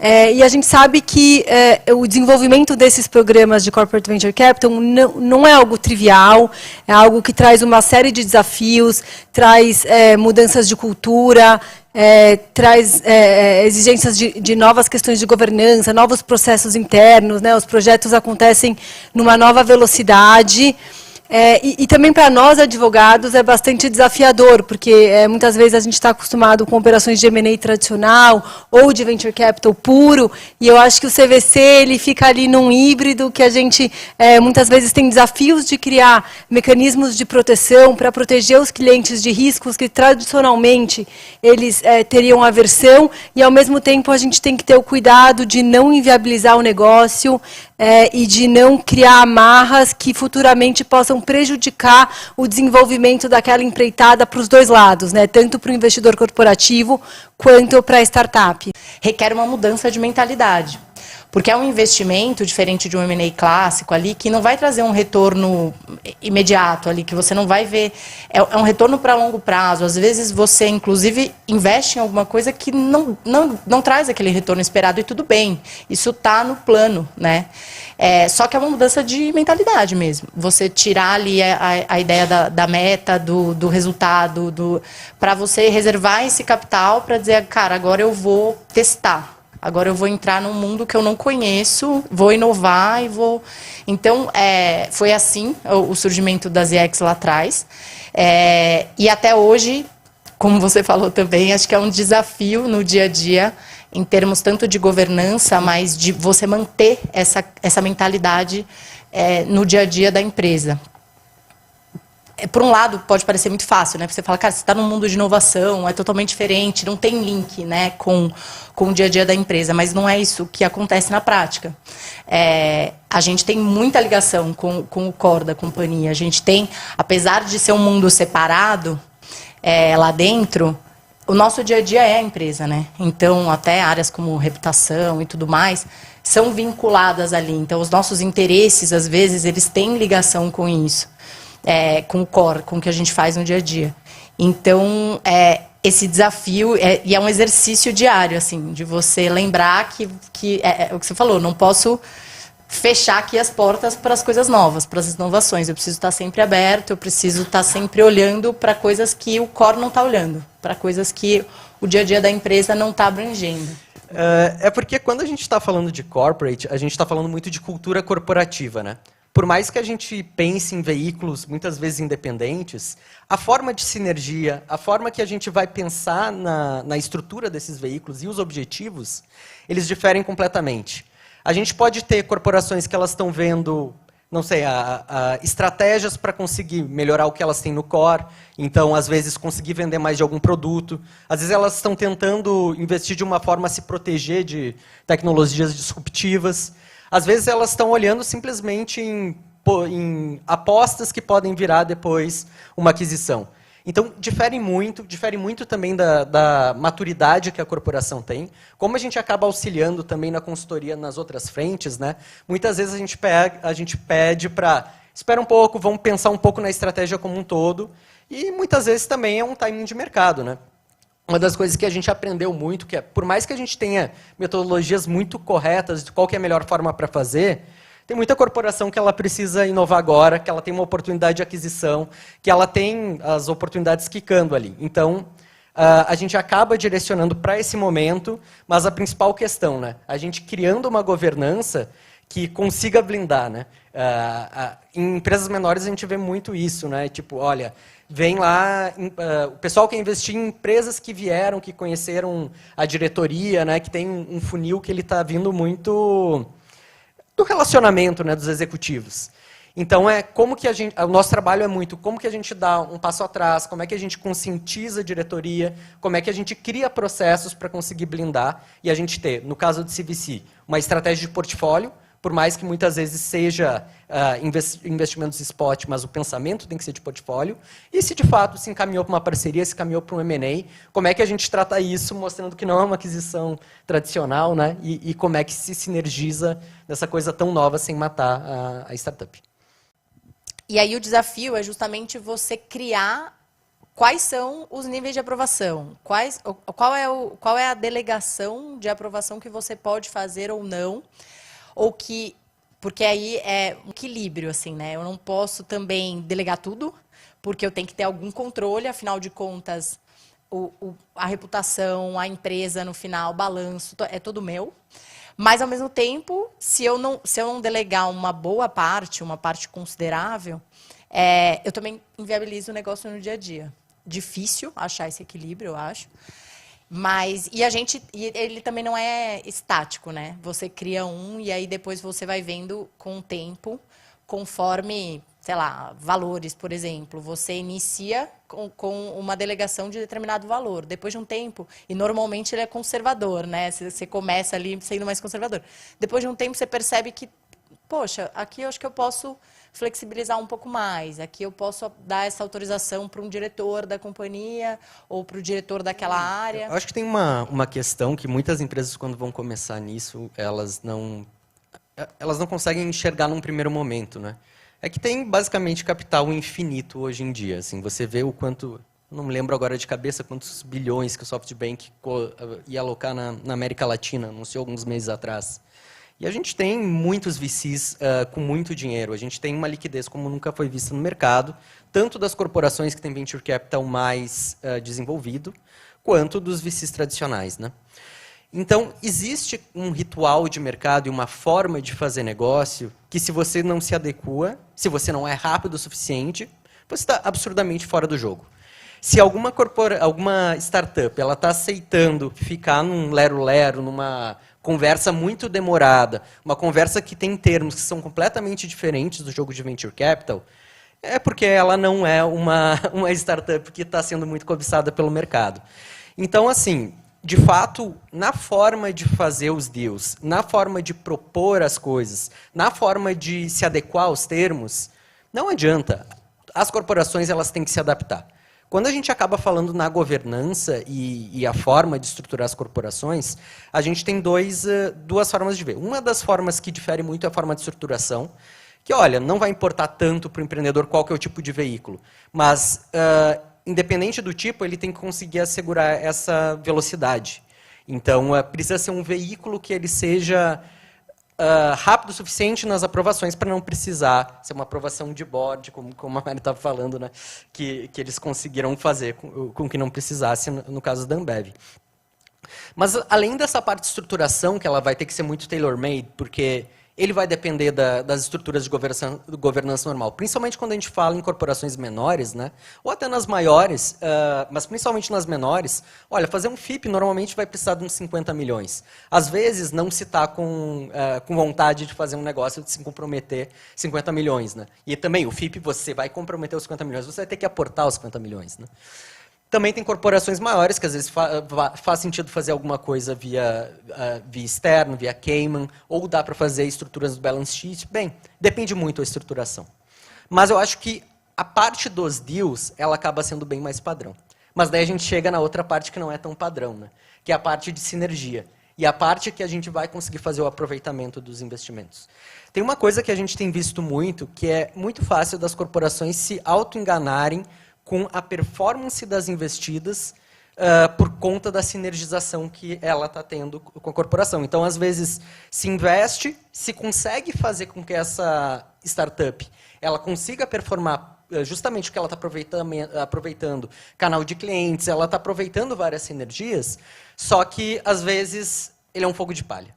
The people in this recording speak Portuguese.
E a gente sabe que o desenvolvimento desses programas de Corporate Venture Capital não é algo trivial, é algo que traz uma série de desafios, traz mudanças de cultura, traz exigências de novas questões de governança, novos processos internos, né? Os projetos acontecem numa nova velocidade. E também para nós, advogados, é bastante desafiador, porque muitas vezes a gente está acostumado com operações de M&A tradicional ou de venture capital puro, e eu acho que o CVC ele fica ali num híbrido que a gente muitas vezes tem desafios de criar mecanismos de proteção para proteger os clientes de riscos que tradicionalmente eles teriam aversão, e ao mesmo tempo a gente tem que ter o cuidado de não inviabilizar o negócio e de não criar amarras que futuramente possam prejudicar o desenvolvimento daquela empreitada para os dois lados, né? Tanto para o investidor corporativo quanto para a startup. Requer uma mudança de mentalidade. Porque é um investimento diferente de um M&A clássico ali, que não vai trazer um retorno imediato ali, que você não vai ver. É um retorno para longo prazo. Às vezes você, inclusive, investe em alguma coisa que não traz aquele retorno esperado, e tudo bem. Isso está no plano, né? Só que é uma mudança de mentalidade mesmo. Você tirar ali a ideia da meta, do resultado, para você reservar esse capital para dizer, cara, agora eu vou testar. Agora eu vou entrar num mundo que eu não conheço, vou inovar e vou... Então, foi assim o surgimento das ZX lá atrás. E até hoje, como você falou também, acho que é um desafio no dia a dia, em termos tanto de governança, mas de você manter essa mentalidade no dia a dia da empresa. Por um lado, pode parecer muito fácil, né? Porque você fala, cara, você está num mundo de inovação, é totalmente diferente, não tem link, né, com o dia a dia da empresa, mas não é isso que acontece na prática. A gente tem muita ligação com o core da companhia. A gente tem, apesar de ser um mundo separado, lá dentro, o nosso dia a dia é a empresa, né? Então, até áreas como reputação e tudo mais são vinculadas ali. Então, os nossos interesses, às vezes, eles têm ligação com isso. Com o core, com o que a gente faz no dia a dia. Então, esse desafio, e é um exercício diário, assim, de você lembrar que é o que você falou, não posso fechar aqui as portas para as coisas novas, para as inovações. Eu preciso estar sempre aberto, eu preciso estar sempre olhando para coisas que o core não está olhando, para coisas que o dia a dia da empresa não está abrangendo. Porque quando a gente está falando de corporate, a gente está falando muito de cultura corporativa, né? Por mais que a gente pense em veículos, muitas vezes independentes, a forma de sinergia, a forma que a gente vai pensar na estrutura desses veículos e os objetivos, eles diferem completamente. A gente pode ter corporações que elas estão vendo, não sei, estratégias para conseguir melhorar o que elas têm no core, então, às vezes, conseguir vender mais de algum produto. Às vezes, elas estão tentando investir de uma forma a se proteger de tecnologias disruptivas. Às vezes, elas estão olhando simplesmente em apostas que podem virar depois uma aquisição. Então, difere muito também da maturidade que a corporação tem. Como a gente acaba auxiliando também na consultoria nas outras frentes, né? Muitas vezes a gente pede para... Espera um pouco, vamos pensar um pouco na estratégia como um todo. E muitas vezes também é um timing de mercado, né? Uma das coisas que a gente aprendeu muito, que por mais que a gente tenha metodologias muito corretas de qual que é a melhor forma para fazer, tem muita corporação que ela precisa inovar agora, que ela tem uma oportunidade de aquisição, que ela tem as oportunidades quicando ali. Então, a gente acaba direcionando para esse momento, mas a principal questão, né? A gente criando uma governança que consiga blindar, né? Em empresas menores a gente vê muito isso, né? Tipo, olha, vem lá, o pessoal quer investir em empresas que vieram, que conheceram a diretoria, né? Que tem um funil que ele está vindo muito do relacionamento, né, dos executivos. Então, como que o nosso trabalho é muito como que a gente dá um passo atrás, como é que a gente conscientiza a diretoria, como é que a gente cria processos para conseguir blindar e a gente ter, no caso do CVC, uma estratégia de portfólio, por mais que muitas vezes seja investimentos spot, mas o pensamento tem que ser de portfólio. E se de fato se encaminhou para uma parceria, se encaminhou para um M&A, como é que a gente trata isso, mostrando que não é uma aquisição tradicional, né? E como é que se sinergiza nessa coisa tão nova sem matar a startup. E aí o desafio é justamente você criar quais são os níveis de aprovação? Qual é a delegação de aprovação que você pode fazer ou não? Porque aí é um equilíbrio, assim, né? Eu não posso também delegar tudo, porque eu tenho que ter algum controle, afinal de contas, a reputação, a empresa no final, o balanço, é todo meu. Mas, ao mesmo tempo, se eu não delegar uma boa parte, uma parte considerável, eu também inviabilizo o negócio no dia a dia. Difícil achar esse equilíbrio, eu acho. Mas, ele também não é estático, né? Você cria e aí depois você vai vendo com o tempo, conforme, sei lá, valores, por exemplo. Você inicia com uma delegação de determinado valor. Depois de um tempo, e normalmente ele é conservador, né? Você começa ali sendo mais conservador. Depois de um tempo, você percebe que, poxa, aqui eu acho que eu posso flexibilizar um pouco mais. Aqui eu posso dar essa autorização para um diretor da companhia ou para o diretor daquela área. Eu acho que tem uma questão que muitas empresas, quando vão começar nisso, elas não conseguem enxergar num primeiro momento, né? É que tem basicamente capital infinito hoje em dia. Assim, você vê o quanto, não me lembro agora de cabeça quantos bilhões que o SoftBank ia alocar na América Latina, anunciou alguns meses atrás. E a gente tem muitos VCs com muito dinheiro. A gente tem uma liquidez como nunca foi vista no mercado, tanto das corporações que têm venture capital mais desenvolvido, quanto dos VCs tradicionais, né? Então, existe um ritual de mercado e uma forma de fazer negócio que, se você não se adequa, se você não é rápido o suficiente, você está absurdamente fora do jogo. Se alguma startup está aceitando ficar num lero-lero, numa conversa muito demorada, uma conversa que tem termos que são completamente diferentes do jogo de venture capital, é porque ela não é uma startup que está sendo muito cobiçada pelo mercado. Então, assim, de fato, na forma de fazer os deals, na forma de propor as coisas, na forma de se adequar aos termos, não adianta. As corporações elas têm que se adaptar. Quando a gente acaba falando na governança e a forma de estruturar as corporações, a gente tem duas formas de ver. Uma das formas que difere muito é a forma de estruturação, que, olha, não vai importar tanto para o empreendedor qual que é o tipo de veículo, mas, independente do tipo, ele tem que conseguir assegurar essa velocidade. Então, precisa ser um veículo que ele seja rápido o suficiente nas aprovações para não precisar ser uma aprovação de board, como a Mari estava falando, né, que eles conseguiram fazer com que não precisasse no caso da Ambev. Mas, além dessa parte de estruturação, que ela vai ter que ser muito tailor-made, porque ele vai depender das estruturas de governança normal, principalmente quando a gente fala em corporações menores, né? Ou até nas maiores, mas principalmente nas menores. Olha, fazer um FIP normalmente vai precisar de uns 50 milhões. Às vezes, não se está com vontade de fazer um negócio de se comprometer 50 milhões. Né? E também, o FIP, você vai comprometer os 50 milhões, você vai ter que aportar os 50 milhões. Né? Também tem corporações maiores, que às vezes faz sentido fazer alguma coisa via externo, via Cayman, ou dá para fazer estruturas do balance sheet. Bem, depende muito da estruturação. Mas eu acho que a parte dos deals, ela acaba sendo bem mais padrão. Mas daí a gente chega na outra parte que não é tão padrão, né? Que é a parte de sinergia. E a parte que a gente vai conseguir fazer o aproveitamento dos investimentos. Tem uma coisa que a gente tem visto muito, que é muito fácil das corporações se auto-enganarem com a performance das investidas por conta da sinergização que ela está tendo com a corporação. Então, às vezes, se investe, se consegue fazer com que essa startup ela consiga performar justamente o que ela está aproveitando, canal de clientes, ela está aproveitando várias sinergias, só que, às vezes, ele é um fogo de palha.